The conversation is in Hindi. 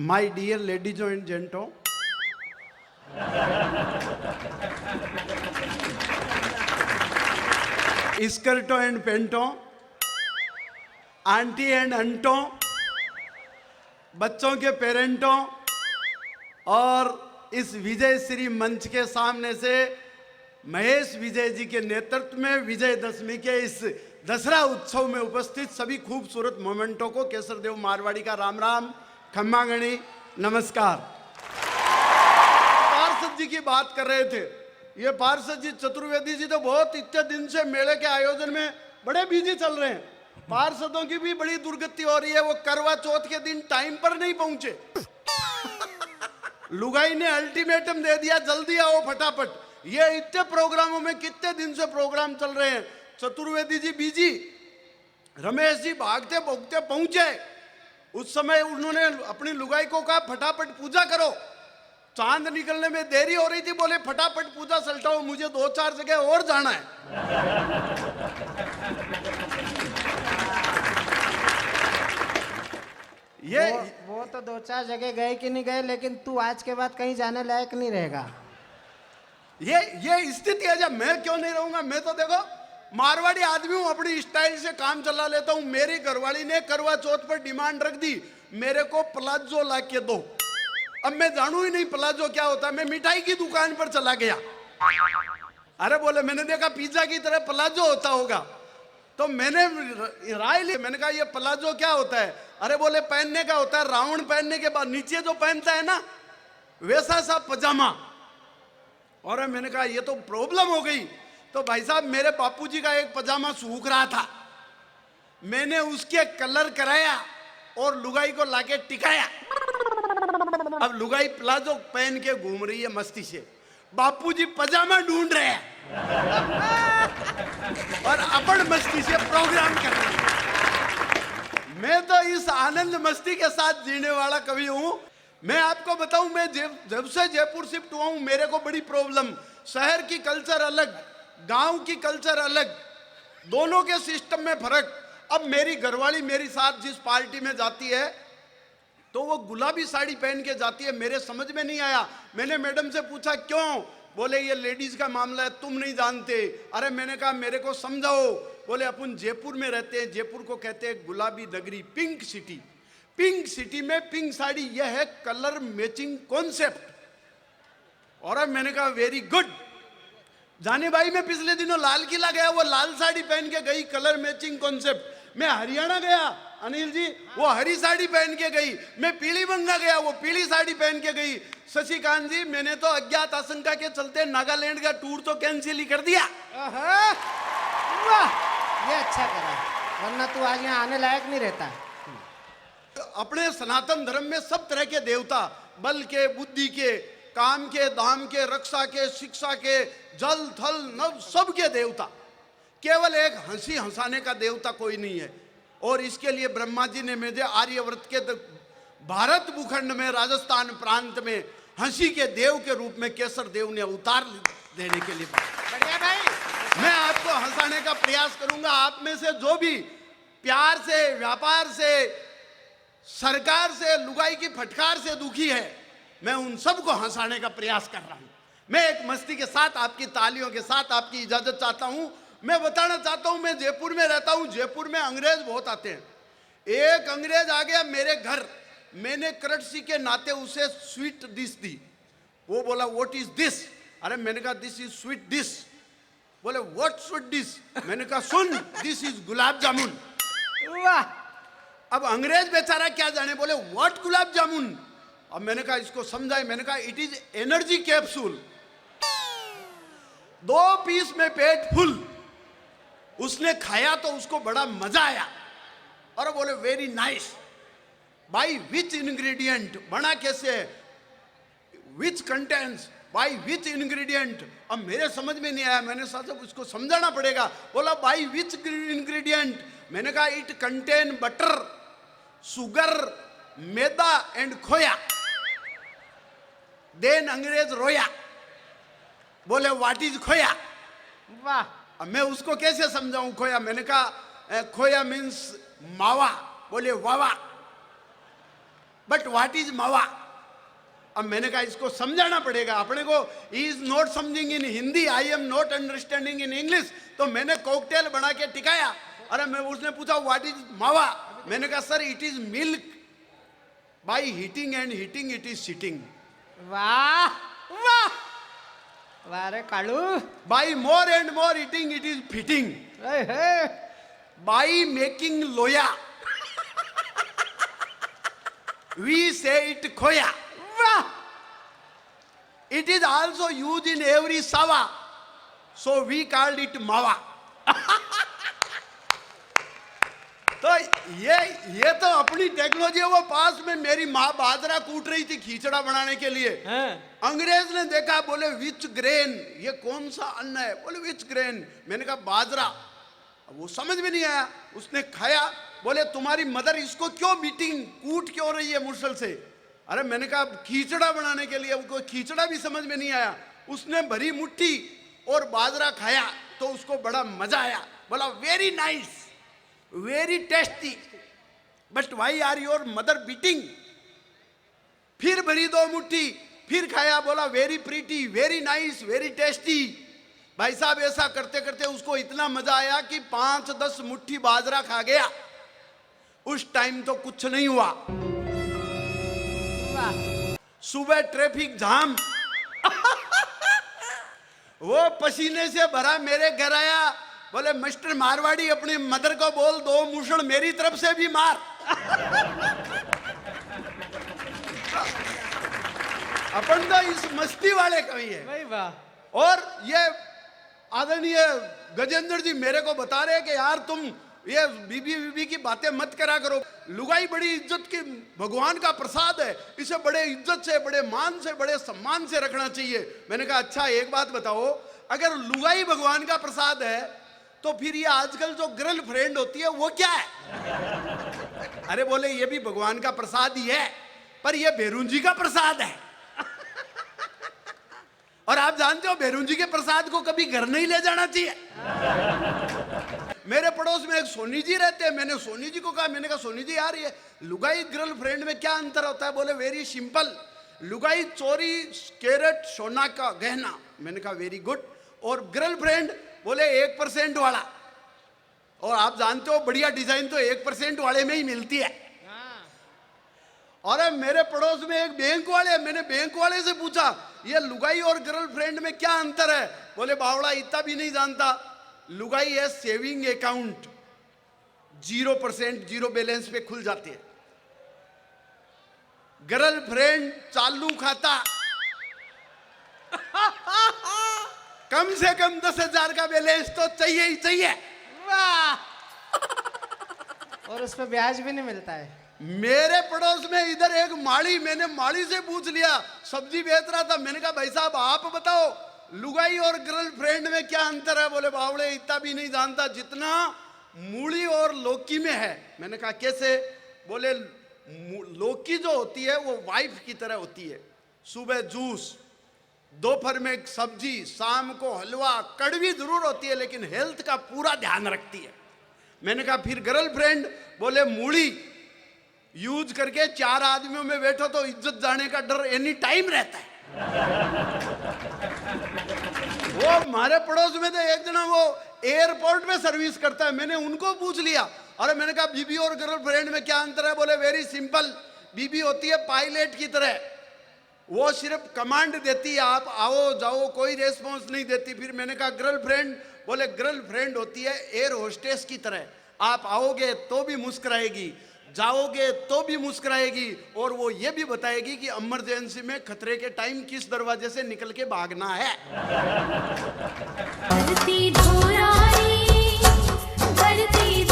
My dear ladies and gentlemen, स्कर्टों एंड पेंटों, आंटी एंड अंटों, बच्चों के पेरेंटों और इस विजय श्री मंच के सामने से महेश विजय जी के नेतृत्व में विजयदशमी के इस दशहरा उत्सव में उपस्थित सभी खूबसूरत मोमेंटों को केसरदेव मारवाड़ी का राम राम, खम्मा गणी, नमस्कार। पार्षद जी की बात कर रहे थे। ये पार्षद जी चतुर्वेदी जी तो बहुत इतने दिन से मेले के आयोजन में बड़े बिजी चल रहे हैं। पार्षदों की भी बड़ी दुर्गति हो रही है, वो करवा चौथ के दिन टाइम पर नहीं पहुंचे। लुगाई ने अल्टीमेटम दे दिया, जल्दी आओ फटाफट। ये इतने प्रोग्रामों में कितने दिन से प्रोग्राम चल रहे हैं, चतुर्वेदी जी बिजी, रमेश जी भागते भोगते पहुंचे। उस समय उन्होंने अपनी लुगाई को कहा फटाफट पूजा करो, चांद निकलने में देरी हो रही थी, बोले फटाफट पूजा सलटाओ, मुझे 2-4 जगह और जाना है। ये वो तो 2-4 जगह गए कि नहीं गए, लेकिन तू आज के बाद कहीं जाने लायक नहीं रहेगा। ये स्थिति है। जब मैं क्यों नहीं रहूंगा? मैं तो देखो मारवाड़ी आदमी हूं, अपनी स्टाइल से काम चला लेता हूं। मेरी घरवाली ने करवा चौथ पर डिमांड रख दी, मेरे को प्लाजो ला के दो। अब मैं जानू ही नहीं प्लाजो क्या होता है। मैं मिठाई की दुकान पर चला गया, अरे बोले मैंने देखा पिज्जा की तरह प्लाजो होता होगा, तो मैंने राय ली। मैंने कहा ये प्लाजो क्या होता है? अरे बोले पहनने का होता है, राउंड पहनने के बाद नीचे जो पहनता है ना वैसा सा पजामा। और मैंने कहा ये तो प्रॉब्लम हो गई। तो भाई साहब मेरे बापूजी का एक पजामा सूख रहा था, मैंने उसके कलर कराया और लुगाई को लाके टिकाया। अब लुगाई प्लाजो पहन के घूम रही है मस्ती से, बापूजी पजामा ढूंढ रहे हैं और अपन मस्ती से प्रोग्राम कर रहे हैं। मैं तो इस आनंद मस्ती के साथ जीने वाला कवि हूं। मैं आपको बताऊं, मैं जब से जयपुर शिफ्ट हुआ हूं मेरे को बड़ी प्रॉब्लम, शहर की कल्चर अलग, गांव की कल्चर अलग, दोनों के सिस्टम में फर्क। अब मेरी घरवाली मेरी साथ जिस पार्टी में जाती है तो वो गुलाबी साड़ी पहन के जाती है। मेरे समझ में नहीं आया, मैंने मैडम से पूछा क्यों? बोले ये लेडीज का मामला है, तुम नहीं जानते। अरे मैंने कहा मेरे को समझाओ। बोले अपन जयपुर में रहते हैं, जयपुर को कहते हैं गुलाबी नगरी, पिंक सिटी। पिंक सिटी में पिंक साड़ी, यह है कलर मैचिंग कॉन्सेप्ट। और मैंने कहा वेरी गुड। जाने भाई मैं पिछले दिनों लाल किला गया, वो लाल साड़ी पहन के गई, कलर मैचिंग कॉन्सेप्ट। मैं हरियाणा गया अनिल जी, वो हरी साड़ी पहन के गई। मैं पीली बंगा गया, वो पीली साड़ी पहन के गई। शशिकांत जी मैंने तो अज्ञात आशंका के चलते नागालैंड का टूर तो कैंसिल ही कर दिया। वाह, ये अच्छा करा, वरना तू आज यहाँ आने लायक नहीं रहता। अपने सनातन धर्म में सब तरह के देवता, बल के, बुद्धि के, काम के, दाम के, रक्षा के, शिक्षा के, जल थल नभ सब के देवता। केवल एक हंसी हंसाने का देवता कोई नहीं है। और इसके लिए ब्रह्मा जी ने मुझे आर्यव्रत के भारत भूखंड में राजस्थान प्रांत में हंसी के देव के रूप में केसर देव ने अवतार देने के लिए। बढ़िया भाई, मैं आपको हंसाने का प्रयास करूंगा। आप में से जो भी प्यार से, व्यापार से, सरकार से, लुगाई की फटकार से दुखी है, मैं उन सबको हंसाने का प्रयास कर रहा हूं। मैं एक मस्ती के साथ, आपकी तालियों के साथ आपकी इजाजत चाहता हूं। मैं बताना चाहता हूं, मैं जयपुर में रहता हूं, जयपुर में अंग्रेज बहुत आते हैं। एक अंग्रेज आ गया मेरे घर, मैंने कर्टसी के नाते उसे स्वीट डिश दी। वो बोला व्हाट इज दिस? अरे मैंने कहा दिस इज स्वीट डिश। बोले व्हाट स्वीट डिश? मैंने कहा सुन, दिस इज गुलाब जामुन। वाह। अब अंग्रेज बेचारा क्या जाने, बोले व्हाट गुलाब जामुन? अब मैंने कहा इसको समझाए, मैंने कहा it is energy capsule. 2 piece में पेट फुल। उसने खाया तो उसको बड़ा मजा आया और बोले very nice. By which ingredient, बना कैसे है, विच कंटेंट्स, बाई विच इंग्रेडिएंट। अब मेरे समझ में नहीं आया, मैंने सोचा उसको समझाना पड़ेगा। बोला बाई विच इंग्रेडिएंट? मैंने कहा it contain butter, sugar, maida and खोया। देन अंग्रेज रोया, बोले व्हाट इज खोया? वाह। अब मैं उसको कैसे समझाऊं खोया? मैंने कहा खोया मीन्स मावा। बोले वावा। बट व्हाट इज मावा? अब मैंने कहा इसको समझाना पड़ेगा अपने को. ही इज नॉट समझिंग in Hindi, I am not understanding in English. तो मैंने कॉकटेल बना के टिकाया. अरे मैं उसने पूछा व्हाट इज मावा? मैंने कहा sir it is milk, by heating and heating it is sitting. वाह वाह वाह रे काळू. By more and more eating it is fitting. ए, हे. बाई मेकिंग लोया वी से इट खोया. वाह. It is also used in every sawa, so we called it mawa. तो ये तो अपनी टेक्नोलॉजी है. वो पास में मेरी माँ बाजरा कूट रही थी खिचड़ा बनाने के लिए. अंग्रेज ने देखा, बोले विच ग्रेन, ये कौन सा अन्न है? बोले विच ग्रेन. मैंने कहा बाजरा. वो समझ में नहीं आया. उसने खाया. बोले तुम्हारी मदर इसको क्यों बीटिंग, कूट क्यों रही है मुसल से? अरे मैंने कहा खिचड़ा बनाने के लिए. उनको खिचड़ा भी समझ में नहीं आया. उसने भरी मुट्ठी और बाजरा खाया तो उसको बड़ा मजा आया. बोला very nice, very tasty, but why are your mother beating? फिर भरी 2 मुट्ठी, फिर खाया. बोला very pretty, very nice, very tasty. भाई साहब ऐसा करते करते उसको इतना मजा आया कि 5-10 मुट्ठी बाजरा खा गया. उस टाइम तो कुछ नहीं हुआ. सुबह ट्रैफिक जाम. वो पसीने से भरा मेरे घर आया. बोले मिस्टर मारवाड़ी अपनी मदर को बोल 2 मुसड़ मेरी तरफ से भी मार. अपन तो इस मस्ती वाले कवि है भाई वाह. और ये आदरणीय गजेंद्र जी मेरे को बता रहे कि यार तुम ये बीबी की बातें मत करा करो. लुगाई बड़ी इज्जत की, भगवान का प्रसाद है, इसे बड़े इज्जत से, बड़े मान से, बड़े सम्मान से रखना चाहिए. मैंने कहा अच्छा एक बात बताओ, अगर लुगाई भगवान का प्रसाद है तो फिर ये आजकल जो गर्लफ्रेंड होती है वो क्या है? अरे बोले ये भी भगवान का प्रसाद ही है, पर ये भेरुंजी का प्रसाद है. और आप जानते हो भेरुंजी के प्रसाद को कभी घर नहीं ले जाना चाहिए. मेरे पड़ोस में एक सोनी जी रहते हैं. मैंने सोनी जी को कहा, मैंने कहा सोनी जी यार ये लुगाई गर्लफ्रेंड में क्या अंतर होता है? बोले वेरी सिंपल, लुगाई चोरी कैरेट सोना का गहना. मैंने कहा वेरी गुड. और गर्लफ्रेंड बोले 1% वाला. और आप जानते हो बढ़िया डिजाइन तो 1% वाले में ही मिलती है. और मेरे पड़ोस में एक बैंक वाले, मैंने बैंक वाले से पूछा ये लुगाई और गर्लफ्रेंड में क्या अंतर है? बोले बावड़ा इतना भी नहीं जानता. लुगाई है सेविंग अकाउंट, 0% 0 बैलेंस पे खुल जाती है. गर्लफ्रेंड चालू खाता, कम से कम 10,000 का बैलेंस तो चाहिए ही चाहिए. वाह. और उस पर ब्याज भी नहीं मिलता है. मेरे पड़ोस में इधर एक माली, मैंने माली से पूछ लिया, सब्जी बेच रहा था. मैंने कहा भाई साहब आप बताओ लुगाई और गर्लफ्रेंड में क्या अंतर है? बोले बावड़े इतना भी नहीं जानता जितना मूली और लौकी में है. मैंने कहा कैसे? बोले लौकी जो होती है वो वाइफ की तरह होती है. सुबह जूस, दोपहर में सब्जी, शाम को हलवा. कड़वी जरूर होती है लेकिन हेल्थ का पूरा ध्यान रखती है. मैंने कहा फिर गर्लफ्रेंड? बोले मूली यूज करके 4 आदमियों में बैठो तो इज्जत जाने का डर एनी टाइम रहता है. वो हमारे पड़ोस में तो एक जना वो एयरपोर्ट में सर्विस करता है. मैंने उनको पूछ लिया. अरे मैंने कहा बीबी और गर्लफ्रेंड में क्या अंतर है? बोले वेरी सिंपल, बीबी होती है पायलट की तरह, वो सिर्फ कमांड देती है आप आओ जाओ, कोई रेस्पॉन्स नहीं देती. फिर मैंने कहा गर्लफ्रेंड? बोले गर्लफ्रेंड होती है एयर होस्टेस की तरह, आप आओगे तो भी मुस्कुराएगी, जाओगे तो भी मुस्कुराएगी, और वो ये भी बताएगी कि इमरजेंसी में खतरे के टाइम किस दरवाजे से निकल के भागना है. धरती धोराई, धरती